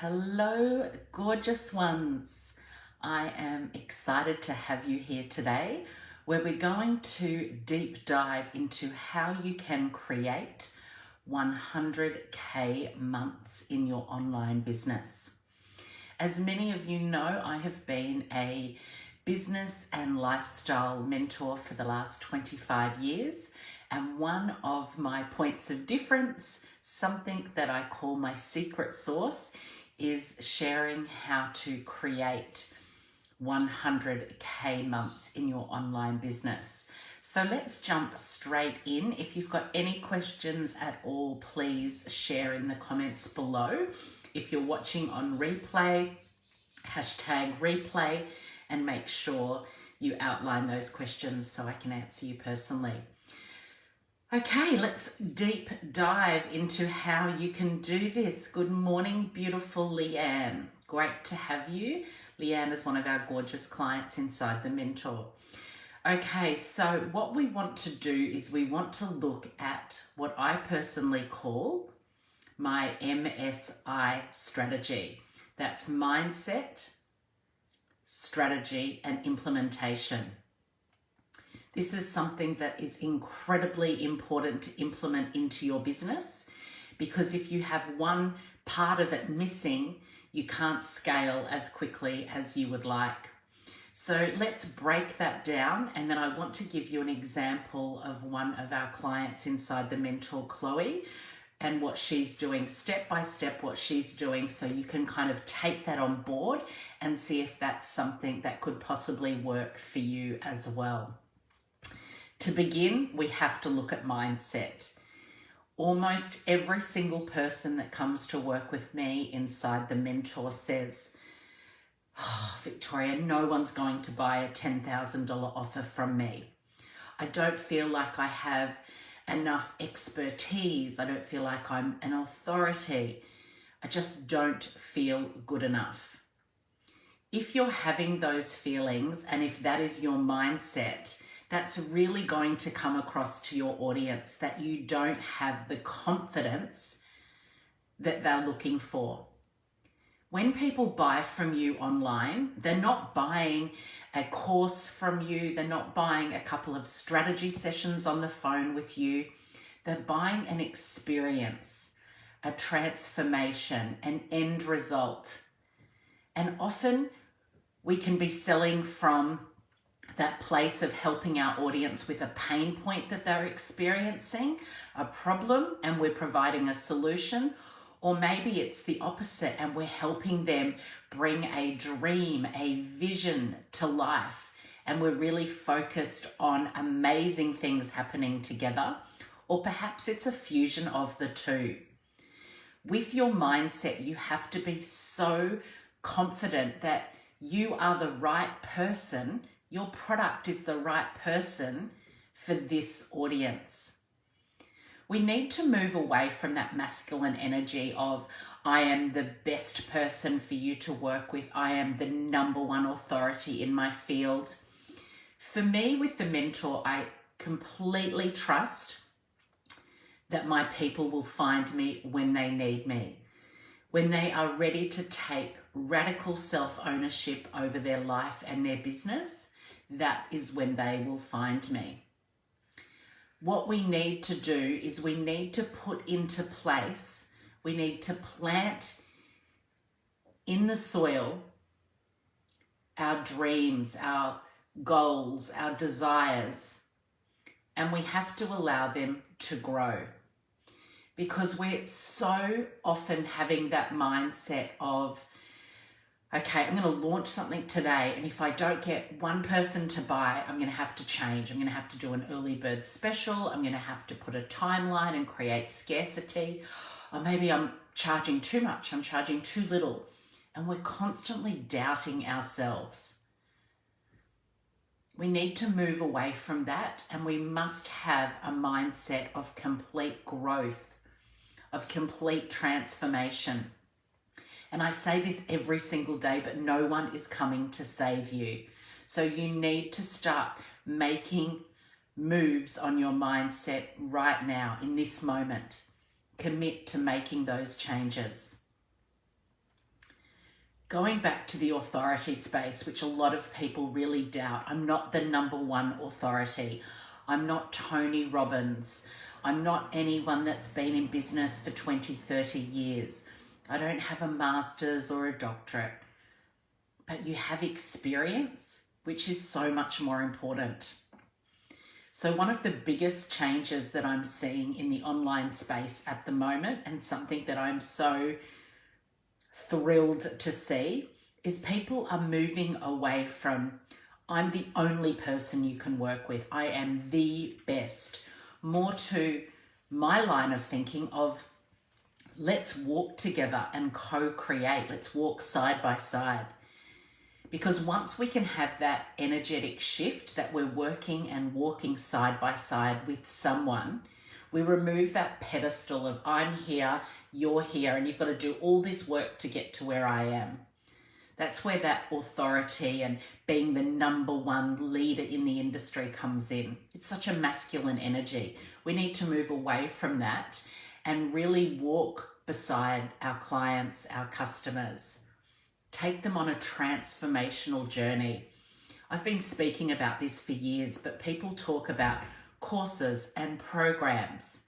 Hello, gorgeous ones. I am excited to have you here today, where we're going to deep dive into how you can create 100K months in your online business. As many of you know, I have been a business and lifestyle mentor for the last 25 years. And one of my points of difference, something that I call my secret sauce, is sharing how to create 100K months in your online business. So let's jump straight in. If you've got any questions at all, please share in the comments below. If you're watching on replay, hashtag replay, and make sure you outline those questions so I can answer you personally. Okay, let's deep dive into how you can do this. Good morning, beautiful Leanne. Great to have you. Leanne is one of our gorgeous clients inside the Mentor. Okay, so what we want to do is we want to look at what I personally call my MSI strategy. That's mindset, strategy, and implementation. This is something that is incredibly important to implement into your business, because if you have one part of it missing, you can't scale as quickly as you would like. So let's break that down, and then I want to give you an example of one of our clients inside the Mentor, Khloe, and what she's doing, step by step what she's doing, so you can kind of take that on board and see if that's something that could possibly work for you as well. To begin, we have to look at mindset. Almost every single person that comes to work with me inside the Mentor says, "Oh, Victoria, no one's going to buy a $10,000 offer from me. I don't feel like I have enough expertise. I don't feel like I'm an authority. I just don't feel good enough." If you're having those feelings, and if that is your mindset, that's really going to come across to your audience that you don't have the confidence that they're looking for. When people buy from you online, they're not buying a course from you. They're not buying a couple of strategy sessions on the phone with you. They're buying an experience, a transformation, an end result. And often we can be selling from that place of helping our audience with a pain point that they're experiencing, a problem, and we're providing a solution. Or maybe it's the opposite, and we're helping them bring a dream, a vision to life, and we're really focused on amazing things happening together. Or perhaps it's a fusion of the two. With your mindset, you have to be so confident that you are the right person. Your product is the right person for this audience. We need to move away from that masculine energy of, I am the best person for you to work with. I am the number one authority in my field. For me, with the Mentor, I completely trust that my people will find me when they need me. When they are ready to take radical self-ownership over their life and their business, that is when they will find me. What we need to do is we need to put into place, we need to plant in the soil our dreams, our goals, our desires, and we have to allow them to grow. Because we're so often having that mindset of, okay, I'm going to launch something today, and if I don't get one person to buy, I'm going to have to change. I'm going to have to do an early bird special. I'm going to have to put a timeline and create scarcity. Or maybe I'm charging too much. I'm charging too little. And we're constantly doubting ourselves. We need to move away from that, and we must have a mindset of complete growth, of complete transformation. And I say this every single day, but no one is coming to save you. So you need to start making moves on your mindset right now, in this moment. Commit to making those changes. Going back to the authority space, which a lot of people really doubt, I'm not the number one authority. I'm not Tony Robbins. I'm not anyone that's been in business for 20, 30 years. I don't have a master's or a doctorate. But you have experience, which is so much more important. So one of the biggest changes that I'm seeing in the online space at the moment, and something that I'm so thrilled to see, is people are moving away from, I'm the only person you can work with, I am the best, more to my line of thinking of, let's walk together and co-create, let's walk side by side. Because once we can have that energetic shift that we're working and walking side by side with someone, we remove that pedestal of I'm here, you're here, and you've got to do all this work to get to where I am. That's where that authority and being the number one leader in the industry comes in. It's such a masculine energy. We need to move away from that and really walk beside our clients, our customers. Take them on a transformational journey. I've been speaking about this for years, but people talk about courses and programs.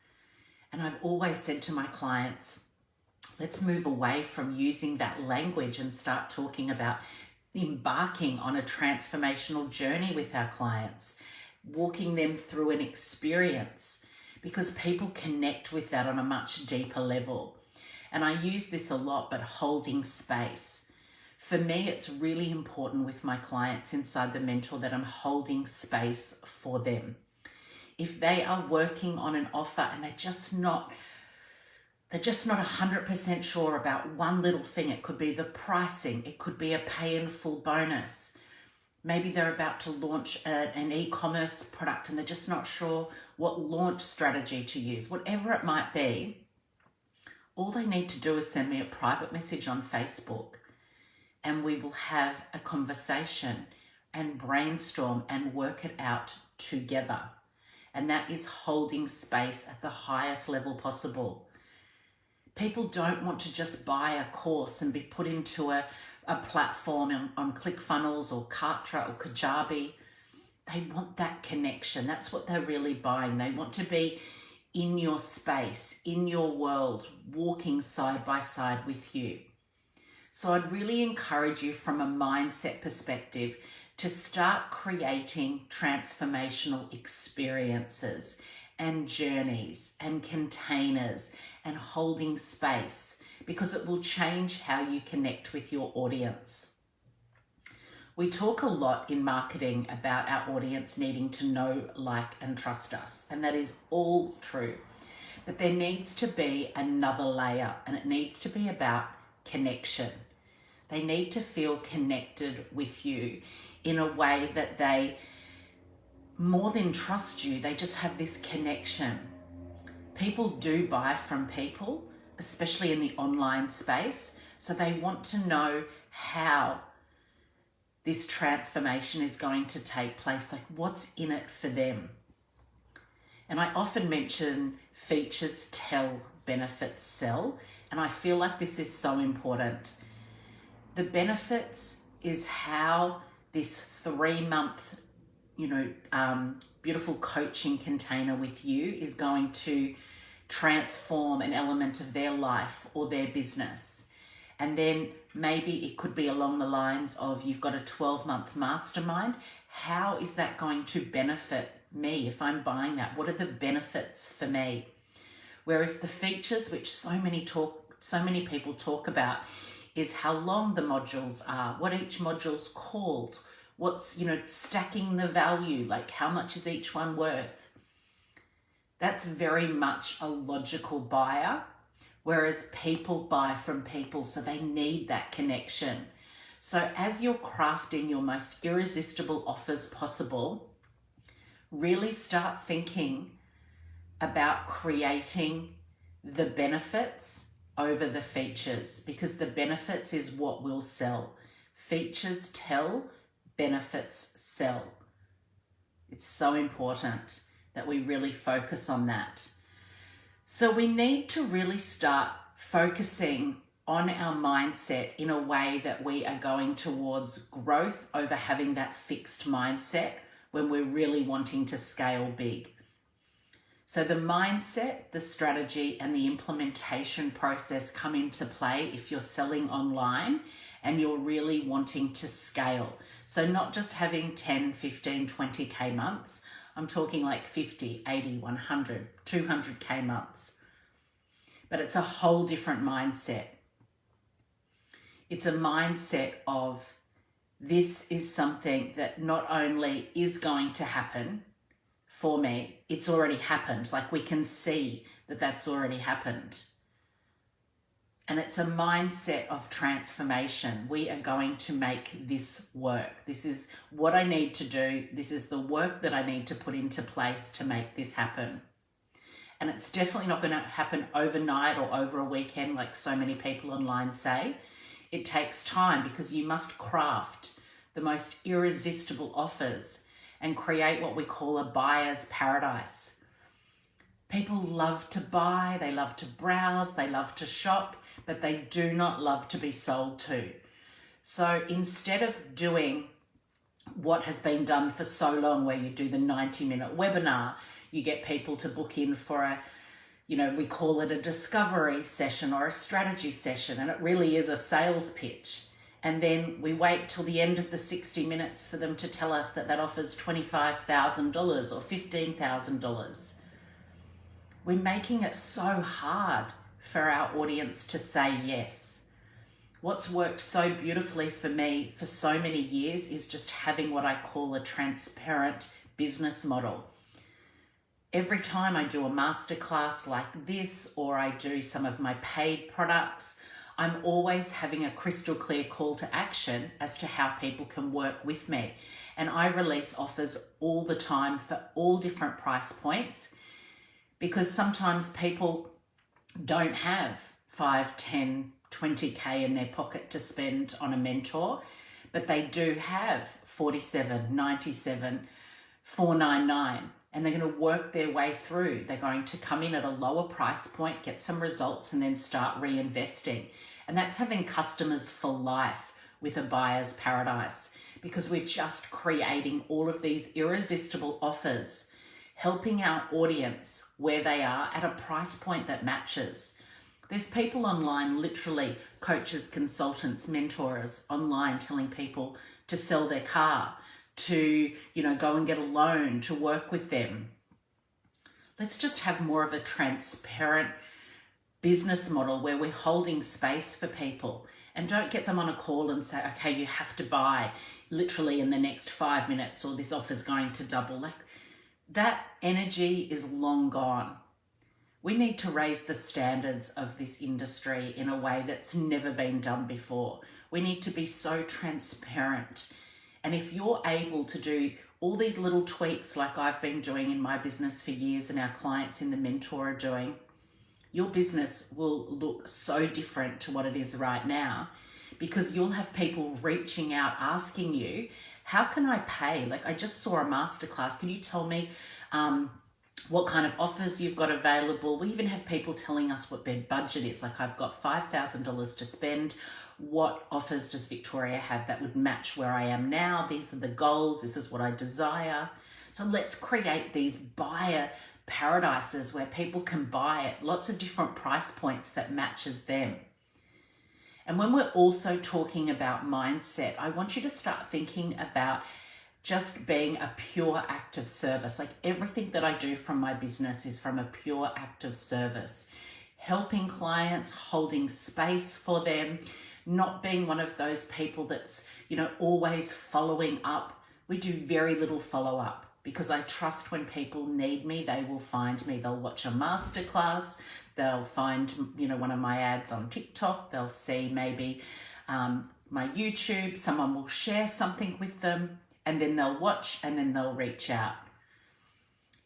And I've always said to my clients, let's move away from using that language and start talking about embarking on a transformational journey with our clients, walking them through an experience, because people connect with that on a much deeper level. And I use this a lot, but holding space. For me, it's really important with my clients inside the mentor that I'm holding space for them. If they are working on an offer and they're just not 100% sure about one little thing, it could be the pricing, it could be a pay in full bonus. Maybe they're about to launch an e-commerce product and they're just not sure what launch strategy to use. Whatever it might be, all they need to do is send me a private message on Facebook, and we will have a conversation and brainstorm and work it out together. And that is holding space at the highest level possible. People don't want to just buy a course and be put into a platform on ClickFunnels or Kartra or Kajabi. They want that connection. That's what they're really buying. They want to be in your space, in your world, walking side by side with you. So I'd really encourage you from a mindset perspective to start creating transformational experiences and journeys and containers and holding space, because it will change how you connect with your audience. We talk a lot in marketing about our audience needing to know, like, and trust us, and that is all true. But there needs to be another layer, and it needs to be about connection. They need to feel connected with you in a way that they, more than trust you, they just have this connection. People do buy from people, especially in the online space, so they want to know how this transformation is going to take place, like what's in it for them. And I often mention features tell, benefits sell, and I feel like this is so important. The benefits is how this 3-month, beautiful coaching container with you is going to transform an element of their life or their business. And then maybe it could be along the lines of, you've got a 12-month mastermind. How is that going to benefit me if I'm buying that? What are the benefits for me? Whereas the features, which so many people talk about, is how long the modules are, what each module's called, what's, stacking the value, like how much is each one worth. That's very much a logical buyer, whereas people buy from people, so they need that connection. So as you're crafting your most irresistible offers possible, really start thinking about creating the benefits over the features, because the benefits is what will sell. Features tell, benefits sell. It's so important that we really focus on that. So we need to really start focusing on our mindset in a way that we are going towards growth over having that fixed mindset when we're really wanting to scale big. So the mindset, the strategy, and the implementation process come into play if you're selling online and you're really wanting to scale. So not just having 10, 15, 20K months. I'm talking like 50, 80, 100, 200K months. But it's a whole different mindset. It's a mindset of this is something that not only is going to happen for me, it's already happened. Like we can see that that's already happened. And it's a mindset of transformation. We are going to make this work. This is what I need to do. This is the work that I need to put into place to make this happen. And it's definitely not going to happen overnight or over a weekend like so many people online say. It takes time because you must craft the most irresistible offers and create what we call a buyer's paradise. People love to buy, they love to browse, they love to shop, but they do not love to be sold to. So instead of doing what has been done for so long, where you do the 90-minute webinar, you get people to book in for a, we call it a discovery session or a strategy session, and it really is a sales pitch. And then we wait till the end of the 60 minutes for them to tell us that offers $25,000 or $15,000. We're making it so hard for our audience to say yes. What's worked so beautifully for me for so many years is just having what I call a transparent business model. Every time I do a masterclass like this, or I do some of my paid products, I'm always having a crystal clear call to action as to how people can work with me. And I release offers all the time for all different price points, because sometimes people don't have 5, 10, 20K in their pocket to spend on a mentor, but they do have 47, 97, 499, and they're going to work their way through. They're going to come in at a lower price point, get some results, and then start reinvesting. And that's having customers for life with a buyer's paradise, because we're just creating all of these irresistible offers, helping our audience where they are at a price point that matches. There's people online, literally coaches, consultants, mentors online telling people to sell their car, to, go and get a loan, to work with them. Let's just have more of a transparent business model where we're holding space for people, and don't get them on a call and say, okay, you have to buy literally in the next 5 minutes or this offer's going to double. Like, that energy is long gone. We need to raise the standards of this industry in a way that's never been done before. We need to be so transparent. And if you're able to do all these little tweaks like I've been doing in my business for years and our clients in the mentor are doing, your business will look so different to what it is right now, because you'll have people reaching out asking you, how can I pay? Like, I just saw a masterclass. Can you tell me what kind of offers you've got available? We even have people telling us what their budget is. Like, I've got $5,000 to spend. What offers does Victoria have that would match where I am now? These are the goals. This is what I desire. So let's create these buyer paradises where people can buy at lots of different price points that matches them. And when we're also talking about mindset, I want you to start thinking about just being a pure act of service. Like, everything that I do from my business is from a pure act of service. Helping clients, holding space for them, not being one of those people that's, always following up. We do very little follow-up, because I trust when people need me, they will find me. They'll watch a masterclass, they'll find, one of my ads on TikTok, they'll see maybe my YouTube, someone will share something with them, and then they'll watch and then they'll reach out.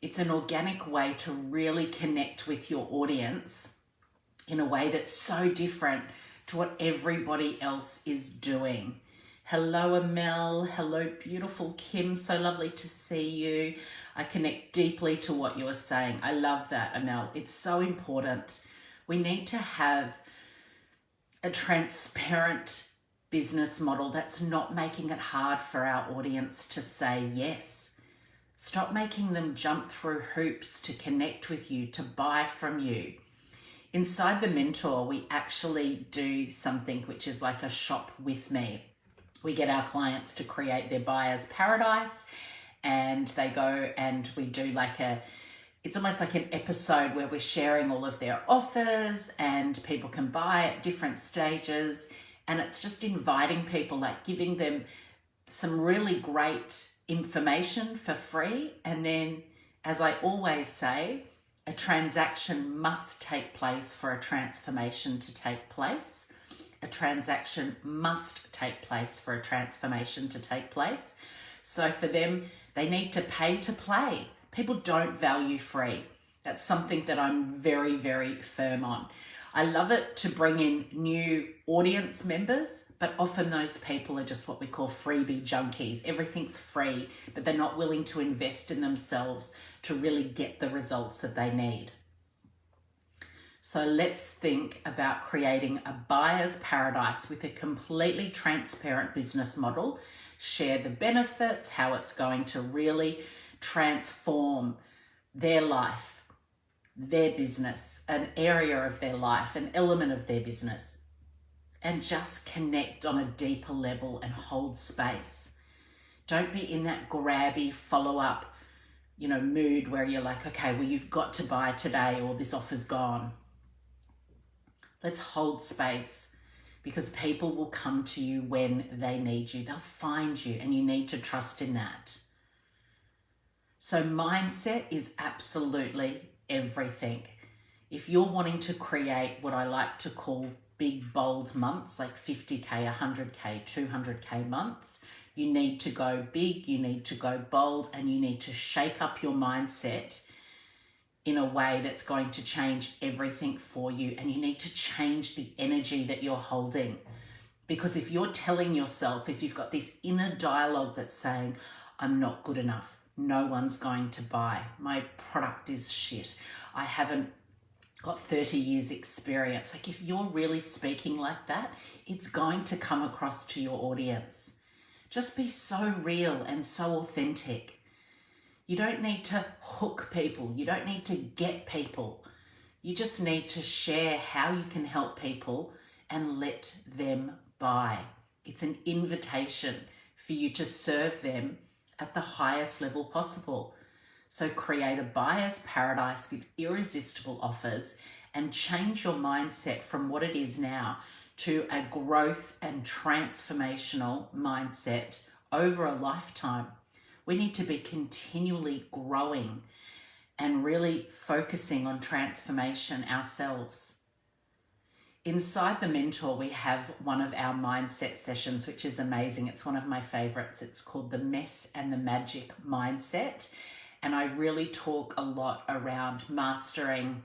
It's an organic way to really connect with your audience in a way that's so different to what everybody else is doing. Hello, Amel. Hello, beautiful Kim. So lovely to see you. I connect deeply to what you are saying. I love that, Amel. It's so important. We need to have a transparent business model that's not making it hard for our audience to say yes. Stop making them jump through hoops to connect with you, to buy from you. Inside the mentor, we actually do something which is like a shop with me. We get our clients to create their buyer's paradise, and they go and we do it's almost like an episode where we're sharing all of their offers and people can buy at different stages. And it's just inviting people, like giving them some really great information for free. And then, as I always say, a transaction must take place for a transformation to take place. A transaction must take place for a transformation to take place. So for them, they need to pay to play. People don't value free. That's something that I'm very, very firm on. I love it to bring in new audience members, but often those people are just what we call freebie junkies. Everything's free, but they're not willing to invest in themselves to really get the results that they need. So let's think about creating a buyer's paradise with a completely transparent business model. Share the benefits, how it's going to really transform their life, their business, an area of their life, an element of their business, and just connect on a deeper level and hold space. Don't be in that grabby follow-up, mood where you're like, okay, well, you've got to buy today or this offer's gone. Let's hold space, because people will come to you when they need you. They'll find you, and you need to trust in that. So mindset is absolutely everything. If you're wanting to create what I like to call big, bold months, like 50K, 100K, 200K months, you need to go big, you need to go bold, and you need to shake up your mindset in a way that's going to change everything for you. And you need to change the energy that you're holding. Because if you're telling yourself, if you've got this inner dialogue that's saying, I'm not good enough, no one's going to buy, my product is shit, I haven't got 30 years experience. Like, if you're really speaking like that, it's going to come across to your audience. Just be so real and so authentic. You don't need to hook people. You don't need to get people. You just need to share how you can help people and let them buy. It's an invitation for you to serve them at the highest level possible. So create a buyer's paradise with irresistible offers and change your mindset from what it is now to a growth and transformational mindset over a lifetime. We need to be continually growing and really focusing on transformation ourselves. Inside the mentor, we have one of our mindset sessions, which is amazing. It's one of my favorites. It's called the Mess and the Magic Mindset. And I really talk a lot around mastering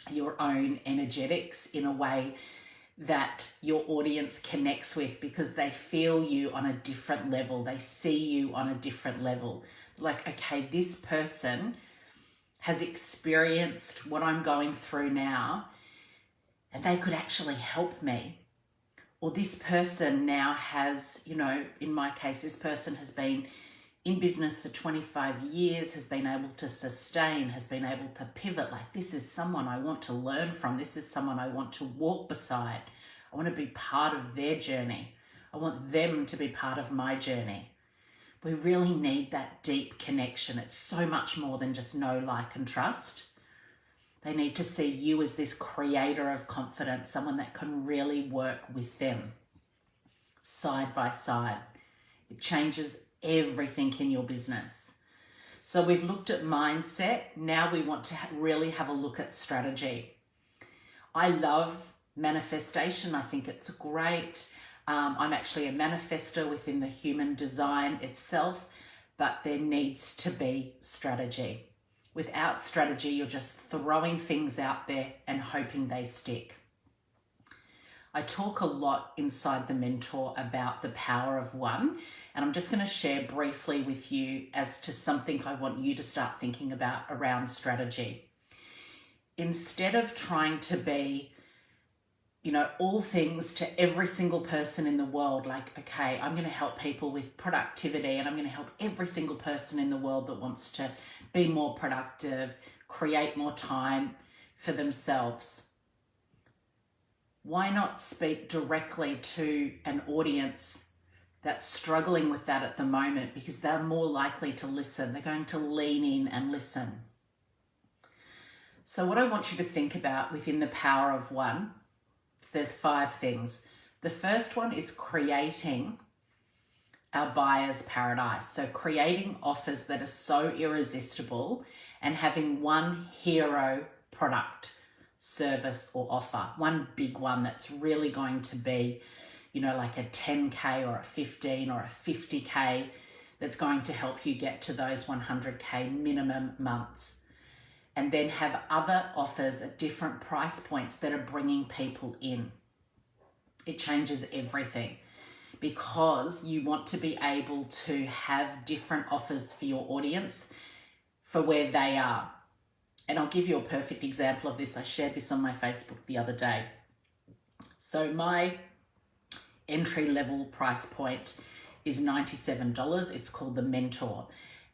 your own energetics in a way that your audience connects with, because they feel you on a different level. They see you on a different level. Like, okay, this person has experienced what I'm going through now, and they could actually help me. Or this person now has, in my case, this person has been in business for 25 years, has been able to sustain, has been able to pivot. Like, this is someone I want to learn from. This is someone I want to walk beside. I want to be part of their journey. I want them to be part of my journey. We really need that deep connection. It's so much more than just know, like, and trust. They need to see you as this creator of confidence, someone that can really work with them side by side. It changes everything in your business. So we've looked at mindset. Now we want to really have a look at strategy. I love manifestation. I think it's great. I'm actually a manifestor within the human design itself, but there needs to be strategy. Without strategy, you're just throwing things out there and hoping they stick. I talk a lot inside the mentor about the power of one, and I'm just going to share briefly with you as to something I want you to start thinking about around strategy. Instead of trying to be all things to every single person in the world. Like, okay, I'm going to help people with productivity, and I'm going to help every single person in the world that wants to be more productive, create more time for themselves. Why not speak directly to an audience that's struggling with that at the moment? Because they're more likely to listen. They're going to lean in and listen. So what I want you to think about within the power of one, there's 5 things. The first one is creating our buyer's paradise. So creating offers that are so irresistible and having one hero product, service or offer, one big one that's really going to be, like a 10K or a 15 or a 50K that's going to help you get to those 100K minimum months. And then have other offers at different price points that are bringing people in. It changes everything, because you want to be able to have different offers for your audience for where they are. And I'll give you a perfect example of this. I shared this on my Facebook the other day. So my entry level price point is $97. It's called the Mentor.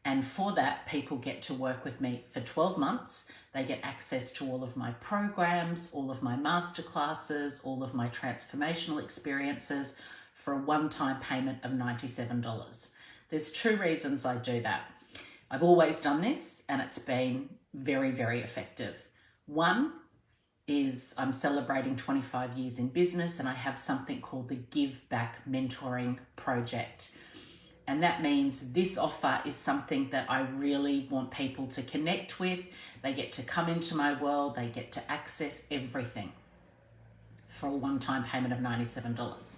And for that, people get to work with me for 12 months. They get access to all of my programs, all of my masterclasses, all of my transformational experiences for a one-time payment of $97. There's 2 reasons I do that. I've always done this, and it's been very, very effective. One is I'm celebrating 25 years in business, and I have something called the Give Back Mentoring Project. And that means this offer is something that I really want people to connect with. They get to come into my world. They get to access everything for a one-time payment of $97.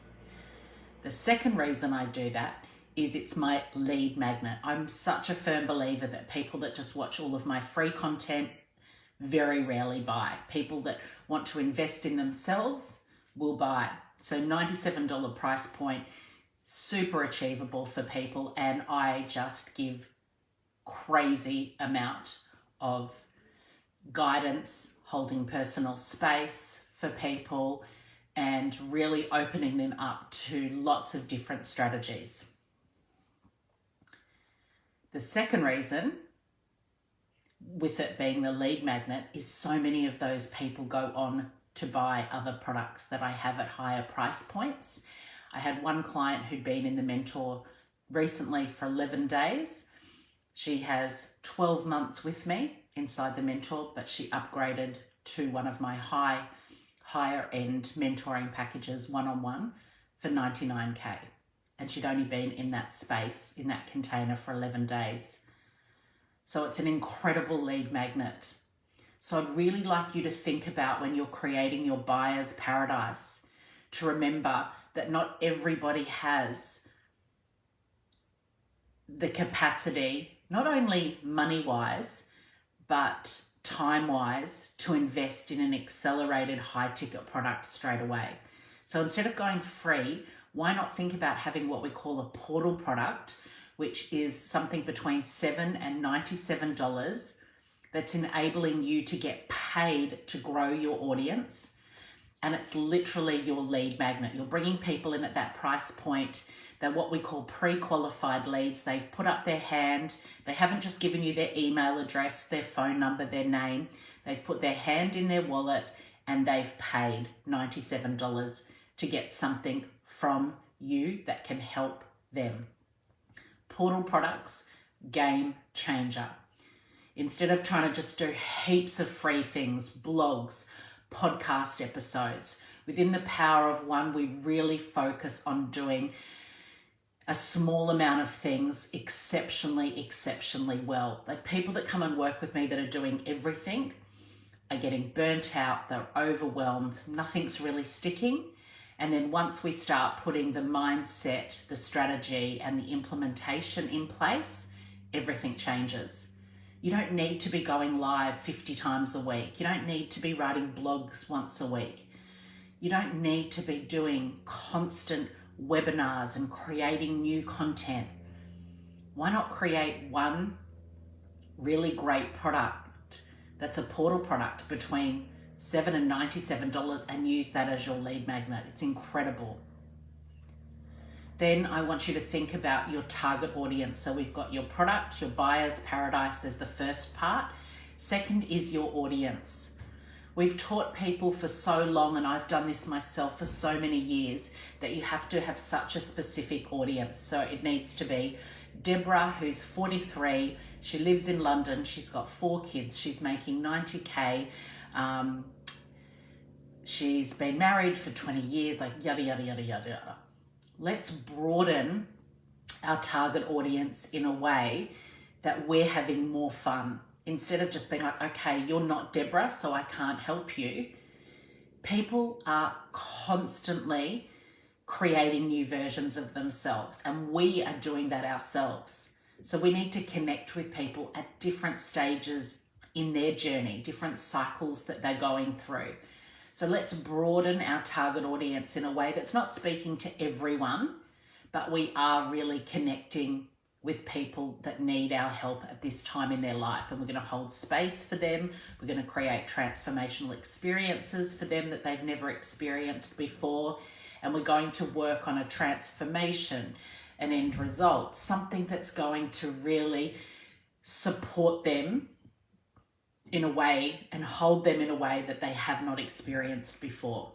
The second reason I do that is it's my lead magnet. I'm such a firm believer that people that just watch all of my free content very rarely buy. People that want to invest in themselves will buy. So $97 price point, super achievable for people, and I just give crazy amount of guidance, holding personal space for people, and really opening them up to lots of different strategies. The second reason, with it being the lead magnet, is so many of those people go on to buy other products that I have at higher price points. I had one client who'd been in the Mentor recently for 11 days. She has 12 months with me inside the Mentor, but she upgraded to one of my higher end mentoring packages, one-on-one, for $99K. And she'd only been in that space, in that container, for 11 days. So it's an incredible lead magnet. So I'd really like you to think about, when you're creating your buyer's paradise, to remember that not everybody has the capacity, not only money-wise, but time-wise, to invest in an accelerated high-ticket product straight away. So instead of going free, why not think about having what we call a portal product, which is something between $7 and $97 that's enabling you to get paid to grow your audience. And it's literally your lead magnet. You're bringing people in at that price point. They're what we call pre-qualified leads. They've put up their hand. They haven't just given you their email address, their phone number, their name. They've put their hand in their wallet and they've paid $97 to get something from you that can help them. Portal products, game changer. Instead of trying to just do heaps of free things, blogs, podcast episodes, within the power of one, we really focus on doing a small amount of things exceptionally well. Like, people that come and work with me that are doing everything are getting burnt out, they're overwhelmed, nothing's really sticking. And then once we start putting the mindset, the strategy, and the implementation in place, everything changes. You don't need to be going live 50 times a week. You don't need to be writing blogs once a week. You don't need to be doing constant webinars and creating new content. Why not create one really great product that's a portal product between $797 and use that as your lead magnet. It's incredible. Then I want you to think about your target audience. So we've got your product, your buyer's paradise as the first part. Second is your audience. We've taught people for so long, and I've done this myself for so many years, that you have to have such a specific audience. So it needs to be Deborah, who's 43, she lives in London, she's got 4 kids, she's making 90K, she's been married for 20 years, like yada, yada, yada, yada, yada. Let's broaden our target audience in a way that we're having more fun. Instead of just being like, okay, you're not Deborah, so I can't help you. People are constantly creating new versions of themselves, and we are doing that ourselves. So we need to connect with people at different stages in their journey, different cycles that they're going through. So let's broaden our target audience in a way that's not speaking to everyone, but we are really connecting with people that need our help at this time in their life. And we're going to hold space for them. We're going to create transformational experiences for them that they've never experienced before. And we're going to work on a transformation, an end result, something that's going to really support them in a way and hold them in a way that they have not experienced before.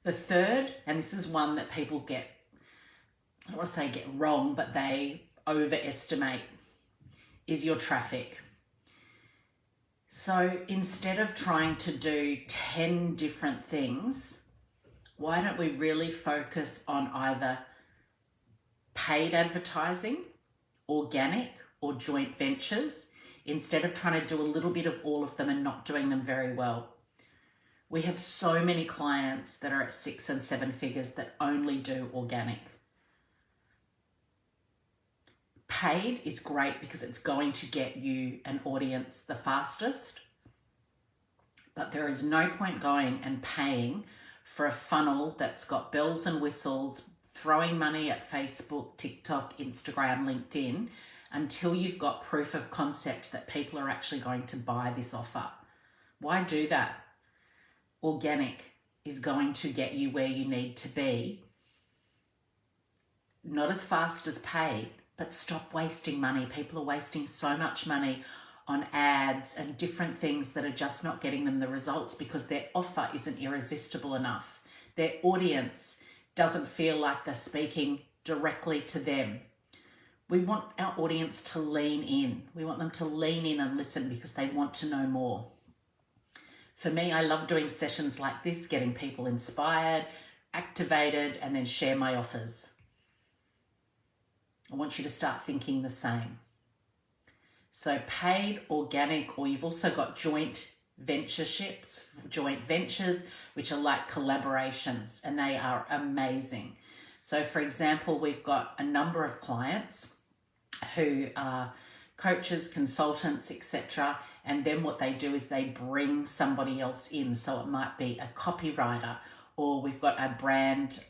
The third, and this is one that people get, I don't want to say get wrong, but they overestimate, is your traffic. So instead of trying to do 10 different things, why don't we really focus on either paid advertising, organic, or joint ventures, instead of trying to do a little bit of all of them and not doing them very well. We have so many clients that are at 6 and 7 figures that only do organic. Paid is great because it's going to get you an audience the fastest, but there is no point going and paying for a funnel that's got bells and whistles, throwing money at Facebook, TikTok, Instagram, LinkedIn, until you've got proof of concept that people are actually going to buy this offer. Why do that? Organic is going to get you where you need to be. Not as fast as paid, but stop wasting money. People are wasting so much money on ads and different things that are just not getting them the results because their offer isn't irresistible enough. Their audience doesn't feel like they're speaking directly to them. We want our audience to lean in. We want them to lean in and listen because they want to know more. For me, I love doing sessions like this, getting people inspired, activated, and then share my offers. I want you to start thinking the same. So paid, organic, or you've also got joint ventureships, joint ventures, which are like collaborations, and they are amazing. So for example, we've got a number of clients who are coaches, consultants, etc. And then what they do is they bring somebody else in. So it might be a copywriter, or we've got a brand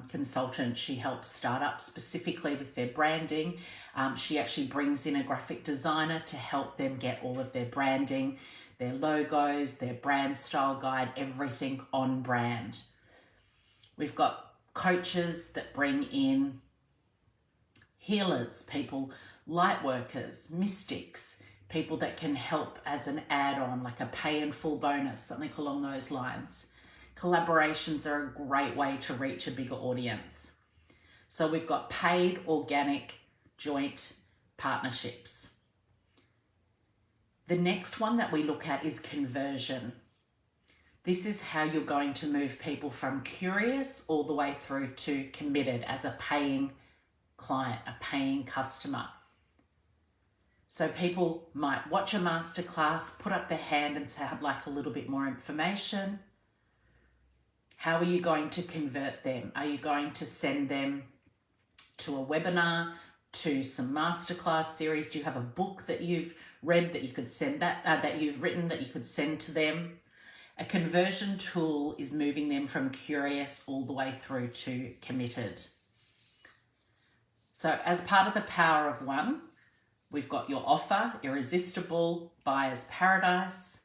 consultant. She helps startups specifically with their branding. She actually brings in a graphic designer to help them get all of their branding, their logos, their brand style guide, everything on brand. We've got coaches that bring in healers, people, light workers, mystics, people that can help as an add-on, like a pay in full bonus, something along those lines. Collaborations are a great way to reach a bigger audience. So we've got paid, organic, joint partnerships. The next one that we look at is conversion. This is how you're going to move people from curious all the way through to committed as a paying client, a paying customer. So people might watch a masterclass, put up their hand and say, I'd like a little bit more information. How are you going to convert them? Are you going to send them to a webinar, to some masterclass series? Do you have a book that you've read that you could send that you've written that you could send to them? A conversion tool is moving them from curious all the way through to committed. So as part of the power of one, we've got your offer, irresistible, buyer's paradise,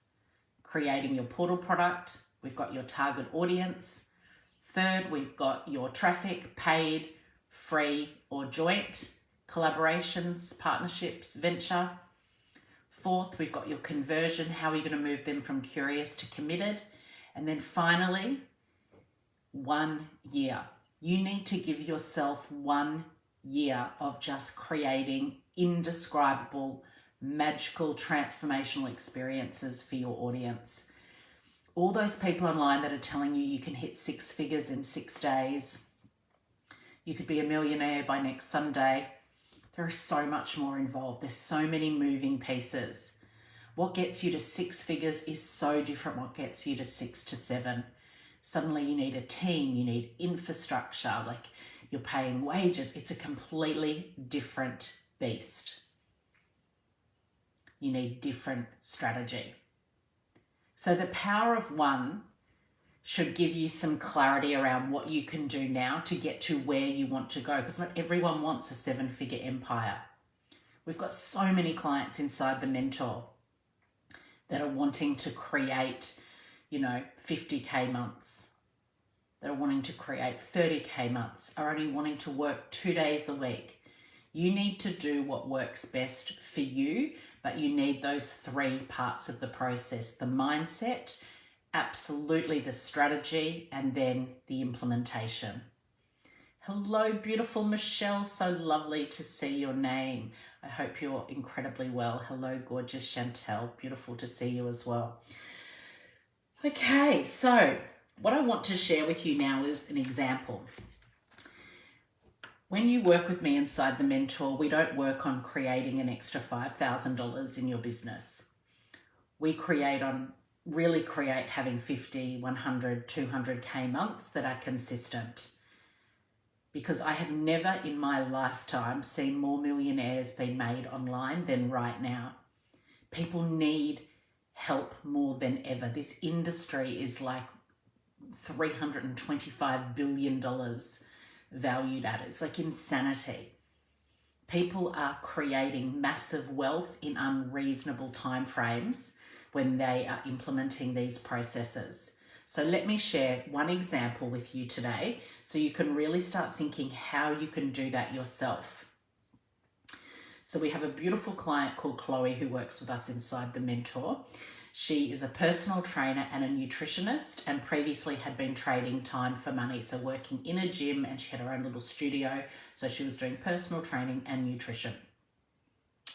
creating your portal product. We've got your target audience. Third, we've got your traffic, paid, free, or joint, collaborations, partnerships, venture. Fourth, we've got your conversion. How are you going to move them from curious to committed? And then finally, 1 year. You need to give yourself 1 year of just creating indescribable, magical, transformational experiences for your audience. All those people online that are telling you you can hit 6 figures in 6 days, you could be a millionaire by next Sunday. There is so much more involved. There's so many moving pieces. What gets you to 6 figures is so different what gets you to 6 to 7. Suddenly you need a team, you need infrastructure, like you're paying wages. It's a completely different beast. You need different strategy. So the power of one should give you some clarity around what you can do now to get to where you want to go, because not everyone wants a 7-figure empire. We've got so many clients inside the mentor that are wanting to create, 50K months, that are wanting to create 30K months, are only wanting to work 2 days a week. You need to do what works best for you, but you need those 3 parts of the process: the mindset, absolutely the strategy, and then the implementation. Hello, beautiful Michelle. So lovely to see your name. I hope you're incredibly well. Hello, gorgeous Chantel. Beautiful to see you as well. Okay, so what I want to share with you now is an example. When you work with me inside the mentor, we don't work on creating an extra $5,000 in your business. We really create having 50, 100, 200K months that are consistent. Because I have never in my lifetime seen more millionaires being made online than right now. People need help more than ever. This industry is like $325 billion valued at. It's like insanity. People are creating massive wealth in unreasonable timeframes when they are implementing these processes. So let me share one example with you today so you can really start thinking how you can do that yourself. So we have a beautiful client called Khloe who works with us inside the mentor. She is a personal trainer and a nutritionist, and previously had been trading time for money. So working in a gym, and she had her own little studio. So she was doing personal training and nutrition.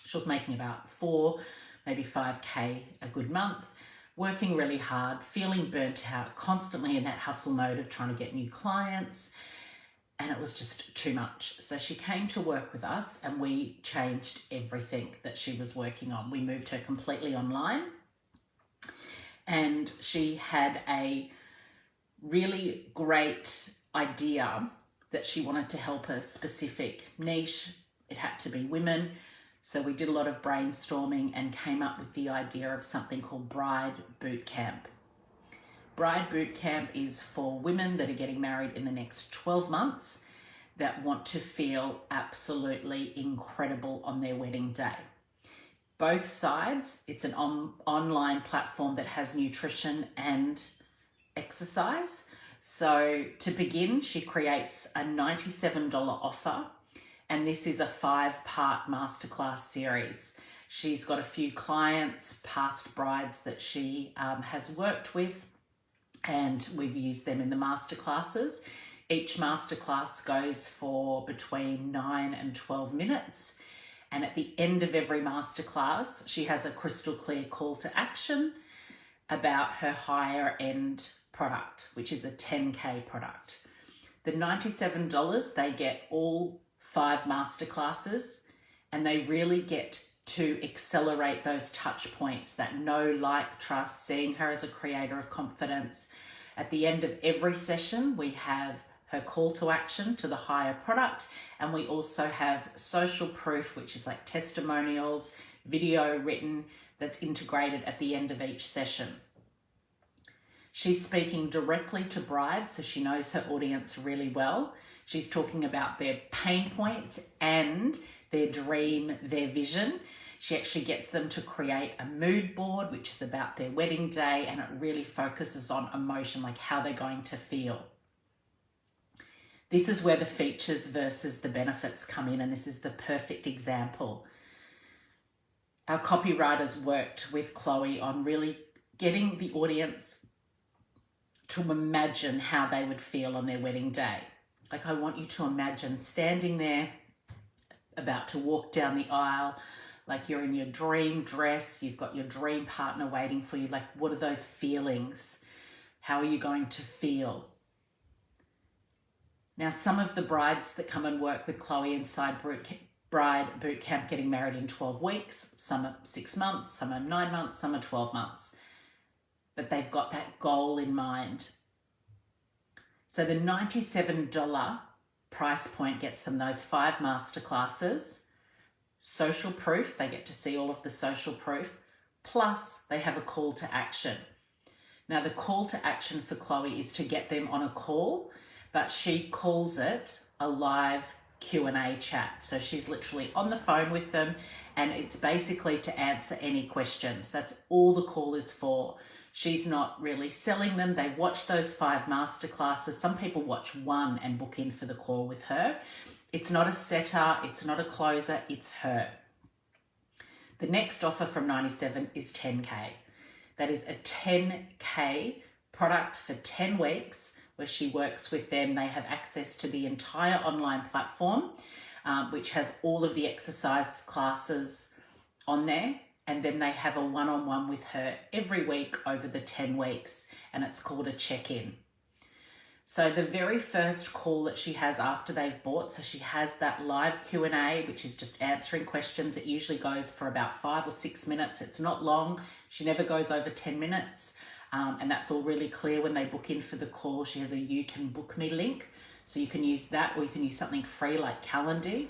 She was making about 4, maybe 5K a good month, working really hard, feeling burnt out, constantly in that hustle mode of trying to get new clients. And it was just too much. So she came to work with us and we changed everything that she was working on. We moved her completely online. And she had a really great idea that she wanted to help a specific niche. It had to be women. So we did a lot of brainstorming and came up with the idea of something called Bride Boot Camp. Bride Boot Camp is for women that are getting married in the next 12 months that want to feel absolutely incredible on their wedding day. Both sides, it's an online platform that has nutrition and exercise. So to begin, she creates a $97 offer, and this is a 5-part masterclass series. She's got a few clients, past brides that she has worked with, and we've used them in the masterclasses. Each masterclass goes for between 9 and 12 minutes. And at the end of every masterclass, she has a crystal clear call to action about her higher end product, which is a 10K product. The $97, they get all 5 masterclasses, and they really get to accelerate those touch points, that know, like, trust, seeing her as a creator of confidence. At the end of every session, we have her call to action to the higher product, and we also have social proof, which is like testimonials, video written, that's integrated at the end of each session. She's speaking directly to brides, so she knows her audience really well. She's talking about their pain points and their dream, their vision. She actually gets them to create a mood board, which is about their wedding day, and it really focuses on emotion, like how they're going to feel. This is where the features versus the benefits come in, and this is the perfect example. Our copywriters worked with Khloe on really getting the audience to imagine how they would feel on their wedding day. Like, I want you to imagine standing there, about to walk down the aisle, like you're in your dream dress, you've got your dream partner waiting for you. Like, what are those feelings? How are you going to feel? Now, some of the brides that come and work with Khloe inside Bride Bootcamp getting married in 12 weeks, some are 6 months, some are 9 months, some are 12 months. But they've got that goal in mind. So the $97 price point gets them those 5 masterclasses, social proof, they get to see all of the social proof, plus they have a call to action. Now, the call to action for Khloe is to get them on a call, but she calls it a live Q&A chat. So she's literally on the phone with them, and it's basically to answer any questions. That's all the call is for. She's not really selling them. They watch those 5 masterclasses. Some people watch 1 and book in for the call with her. It's not a setter, it's not a closer, it's her. The next offer from 97 is 10K. That is a 10K product for 10 weeks where she works with them. They have access to the entire online platform, which has all of the exercise classes on there. And then they have a one-on-one with her every week over the 10 weeks, and it's called a check-in. So the very first call that she has after they've bought, so she has that live Q&A, which is just answering questions. It usually goes for about 5 or 6 minutes. It's not long. She never goes over 10 minutes. And that's all really clear when they book in for the call. She has a You Can Book Me link. So you can use that, or you can use something free like Calendly.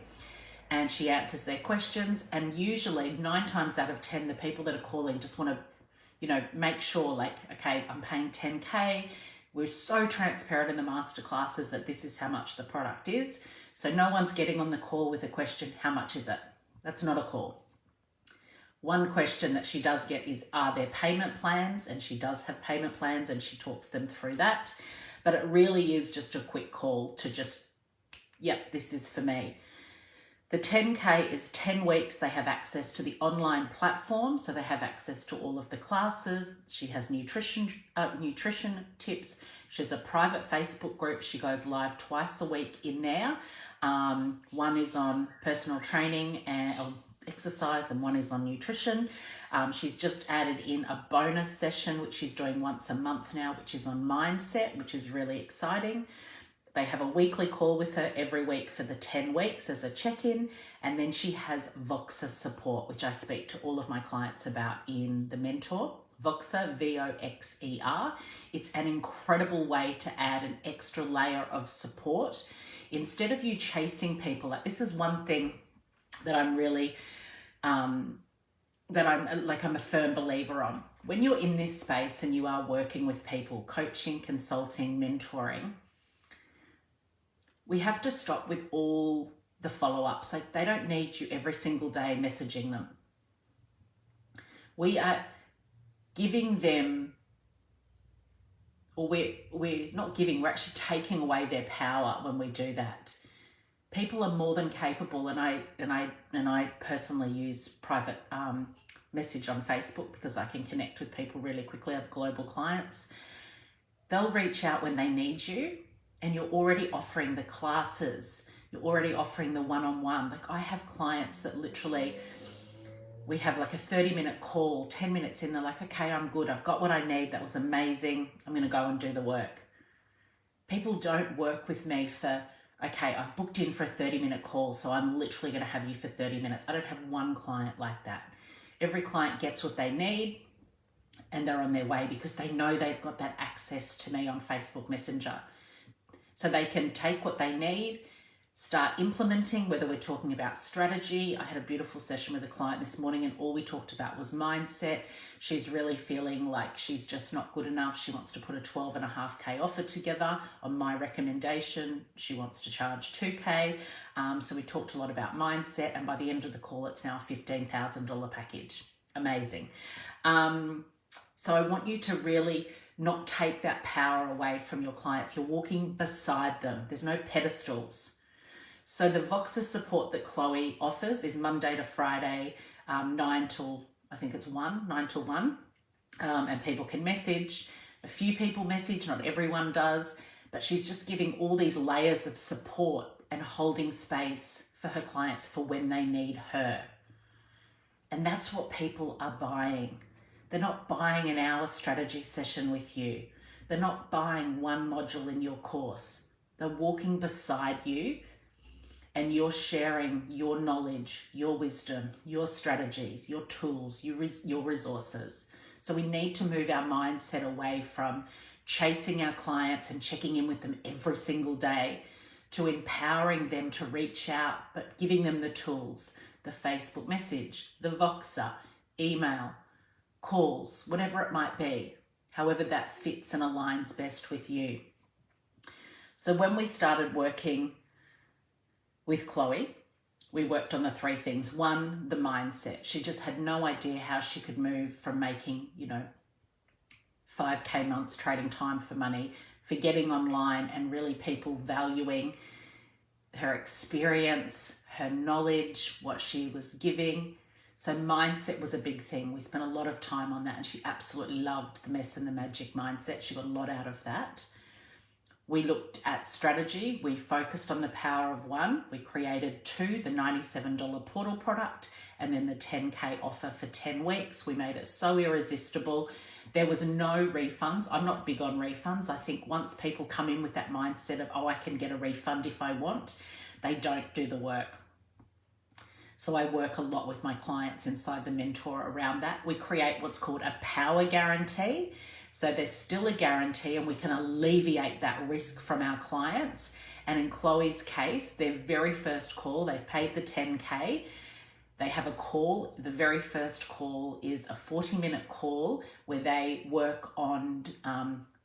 And she answers their questions. And usually 9 times out of 10, the people that are calling just want to, make sure, like, okay, I'm paying 10K. We're so transparent in the masterclasses that this is how much the product is. So no one's getting on the call with a question, how much is it? That's not a call. One question that she does get is, are there payment plans? And she does have payment plans, and she talks them through that. But it really is just a quick call to just, yep, this is for me. The 10K is 10 weeks. They have access to the online platform, so they have access to all of the classes. She has nutrition tips. She has a private Facebook group. She goes live twice a week in there. One is on personal training and exercise, and one is on nutrition. She's just added in a bonus session, which she's doing once a month now, which is on mindset, which is really exciting. They have a weekly call with her every week for the 10 weeks as a check-in. And then she has Voxer support, which I speak to all of my clients about in the mentor. Voxer, V-O-X-E-R. It's an incredible way to add an extra layer of support. Instead of you chasing people, like, this is one thing that I'm really, I'm a firm believer on. When you're in this space and you are working with people, coaching, consulting, mentoring, we have to stop with all the follow-ups. Like, they don't need you every single day messaging them. We are giving them, or we're not giving, we're actually taking away their power when we do that. People are more than capable, and I personally use private message on Facebook because I can connect with people really quickly. I have global clients. They'll reach out when they need you. And you're already offering the classes, you're already offering the one-on-one. Like, I have clients that literally, we have like a 30-minute call, 10 minutes in, they're like, okay, I'm good. I've got what I need. That was amazing. I'm going to go and do the work. People don't work with me for, okay, I've booked in for a 30-minute call, so I'm literally going to have you for 30 minutes. I don't have one client like that. Every client gets what they need, and they're on their way because they know they've got that access to me on Facebook Messenger. So they can take what they need, start implementing, whether we're talking about strategy. I had a beautiful session with a client this morning and all we talked about was mindset. She's really feeling like she's just not good enough. She wants to put a 12.5K offer together on my recommendation. She wants to charge 2K. So we talked a lot about mindset, and by the end of the call, it's now a $15,000 package. Amazing. So I want you to really not take that power away from your clients. You're walking beside them. There's no pedestals. So the Voxer support that Khloe offers is Monday to Friday, 9 till 1. And people can message. A few people message, not everyone does, but she's just giving all these layers of support and holding space for her clients for when they need her. And that's what people are buying. They're not buying an hour strategy session with you. They're not buying one module in your course. They're walking beside you, and you're sharing your knowledge, your wisdom, your strategies, your tools, your resources. So we need to move our mindset away from chasing our clients and checking in with them every single day to empowering them to reach out, but giving them the tools, the Facebook message, the Voxer, email, calls, whatever it might be, however that fits and aligns best with you. So when we started working with Khloe, we worked on the 3 things. 1, the mindset. She just had no idea how she could move from making, 5K months trading time for money, for getting online and really people valuing her experience, her knowledge, what she was giving. So mindset was a big thing. We spent a lot of time on that, and she absolutely loved the mess and the magic mindset. She got a lot out of that. We looked at strategy. We focused on the power of 1. We created 2, the $97 portal product, and then the 10K offer for 10 weeks. We made it so irresistible. There was no refunds. I'm not big on refunds. I think once people come in with that mindset of, I can get a refund if I want, they don't do the work. So I work a lot with my clients inside the mentor around that. We create what's called a power guarantee. So there's still a guarantee, and we can alleviate that risk from our clients. And in Khloe's case, their very first call, they've paid the 10K. They have a call. The very first call is a 40-minute call where they work on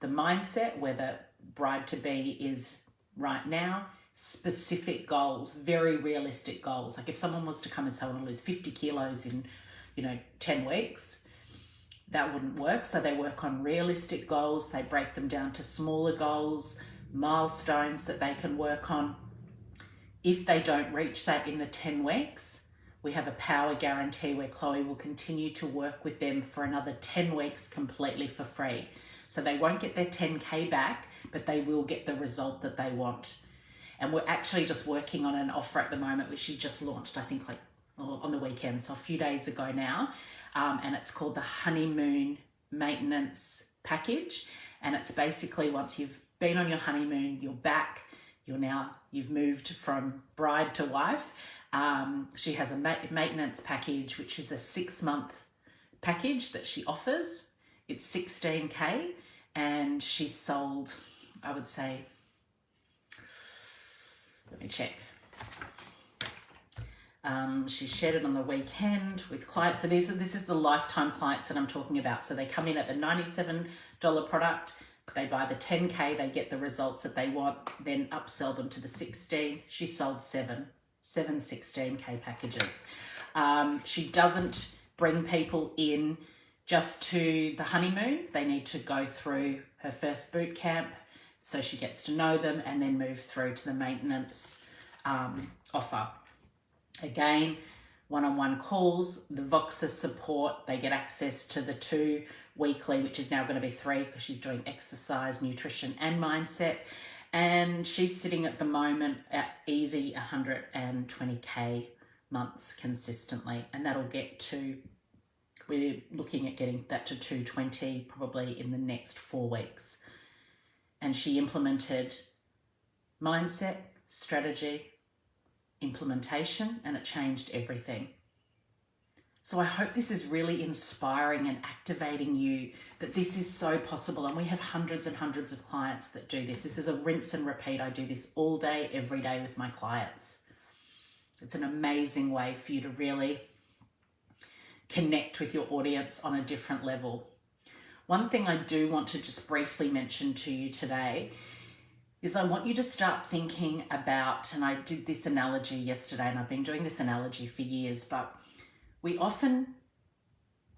the mindset, where the bride-to-be is right now, specific goals, very realistic goals. Like if someone was to come and say, I want to lose 50 kilos in, 10 weeks, that wouldn't work. So they work on realistic goals. They break them down to smaller goals, milestones that they can work on. If they don't reach that in the 10 weeks, we have a power guarantee where Khloe will continue to work with them for another 10 weeks completely for free. So they won't get their 10K back, but they will get the result that they want. And we're actually just working on an offer at the moment, which she just launched, I think on the weekend, so a few days ago now. And it's called the Honeymoon Maintenance Package. And it's basically once you've been on your honeymoon, you're back, you've moved from bride to wife. She has a maintenance package, which is a 6-month package that she offers. It's $16K, and she's sold, I would say, let me check. She shared it on the weekend with clients. So this is the lifetime clients that I'm talking about. So they come in at the $97 product, they buy the 10K, they get the results that they want, then upsell them to the 16. She sold seven 16K packages. She doesn't bring people in just to the honeymoon. They need to go through her first boot camp so she gets to know them and then move through to the maintenance offer. Again, one-on-one calls, the Voxer support, they get access to the 2 weekly, which is now going to be 3 because she's doing exercise, nutrition and mindset. And she's sitting at the moment at easy 120K months consistently. And that'll get to, we're looking at getting that to 220 probably in the next 4 weeks. And she implemented mindset, strategy, implementation, and it changed everything. So I hope this is really inspiring and activating you that this is so possible. And we have hundreds and hundreds of clients that do this. This is a rinse and repeat. I do this all day, every day with my clients. It's an amazing way for you to really connect with your audience on a different level. One thing I do want to just briefly mention to you today is I want you to start thinking about, and I did this analogy yesterday, and I've been doing this analogy for years, but we often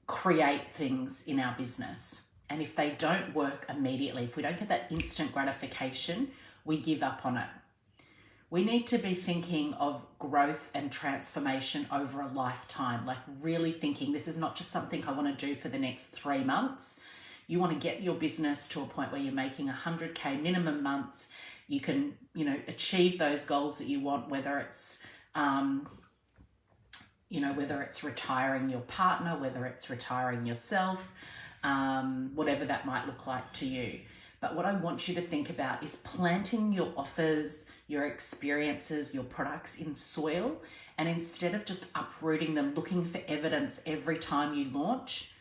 create things in our business. And if they don't work immediately, if we don't get that instant gratification, we give up on it. We need to be thinking of growth and transformation over a lifetime, like really thinking this is not just something I want to do for the next 3 months. You want to get your business to a point where you're making 100K minimum months. You can, achieve those goals that you want, whether it's, whether it's retiring your partner, whether it's retiring yourself, whatever that might look like to you. But what I want you to think about is planting your offers, your experiences, your products in soil. And instead of just uprooting them, looking for evidence every time you launch,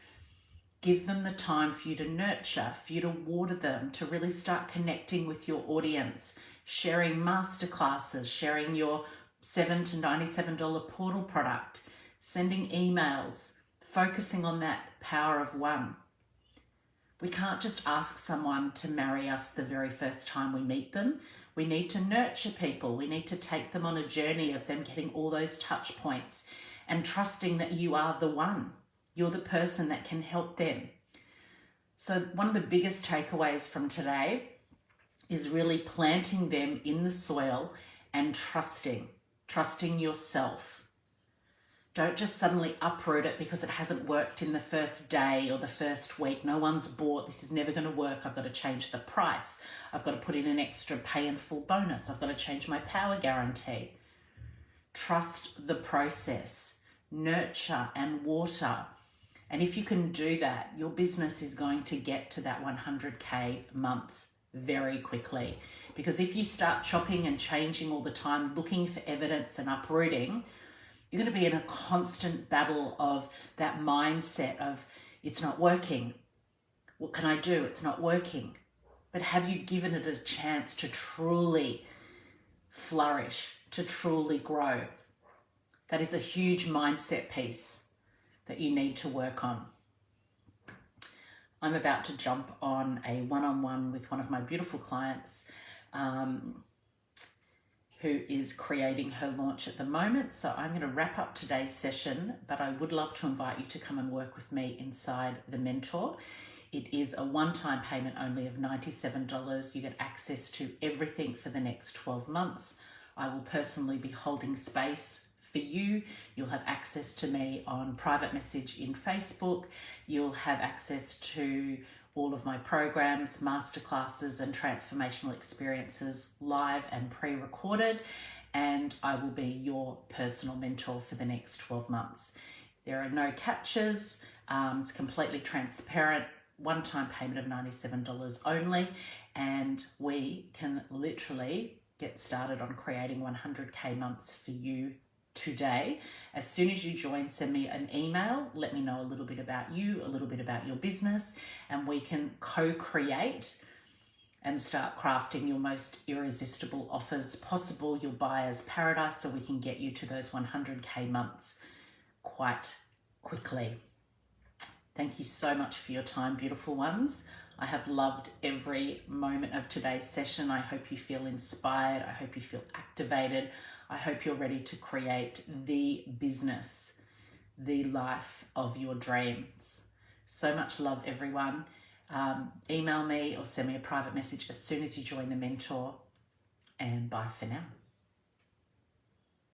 give them the time for you to nurture, for you to water them, to really start connecting with your audience, sharing masterclasses, sharing your $7 to $97 portal product, sending emails, focusing on that power of one. We can't just ask someone to marry us the very first time we meet them. We need to nurture people. We need to take them on a journey of them getting all those touch points and trusting that you are the one. You're the person that can help them. So one of the biggest takeaways from today is really planting them in the soil and trusting yourself. Don't just suddenly uproot it because it hasn't worked in the first day or the first week. No one's bought. This is never going to work. I've got to change the price. I've got to put in an extra pay in full bonus. I've got to change my power guarantee. Trust the process. Nurture and water. And if you can do that, your business is going to get to that 100K months very quickly. Because if you start chopping and changing all the time, looking for evidence and uprooting, you're going to be in a constant battle of that mindset of, it's not working. What can I do? It's not working. But have you given it a chance to truly flourish, to truly grow? That is a huge mindset piece that you need to work on. I'm about to jump on a one-on-one with one of my beautiful clients who is creating her launch at the moment. So I'm going to wrap up today's session, but I would love to invite you to come and work with me inside the mentor. It is a one-time payment only of $97. You get access to everything for the next 12 months. I will personally be holding space for you. You'll have access to me on private message in Facebook. You'll have access to all of my programs, masterclasses and transformational experiences live and pre-recorded, and I will be your personal mentor for the next 12 months. There are no catches. It's completely transparent, one-time payment of $97 only, and we can literally get started on creating 100K months for you today. As soon as you join, send me an email, let me know a little bit about you, a little bit about your business, and we can co-create and start crafting your most irresistible offers possible, your buyer's paradise, so we can get you to those 100K months quite quickly. Thank you so much for your time, beautiful ones. I have loved every moment of today's session. I hope you feel inspired. I hope you feel activated. I hope you're ready to create the business, the life of your dreams. So much love, everyone. Email me or send me a private message as soon as you join the mentor, and bye for now.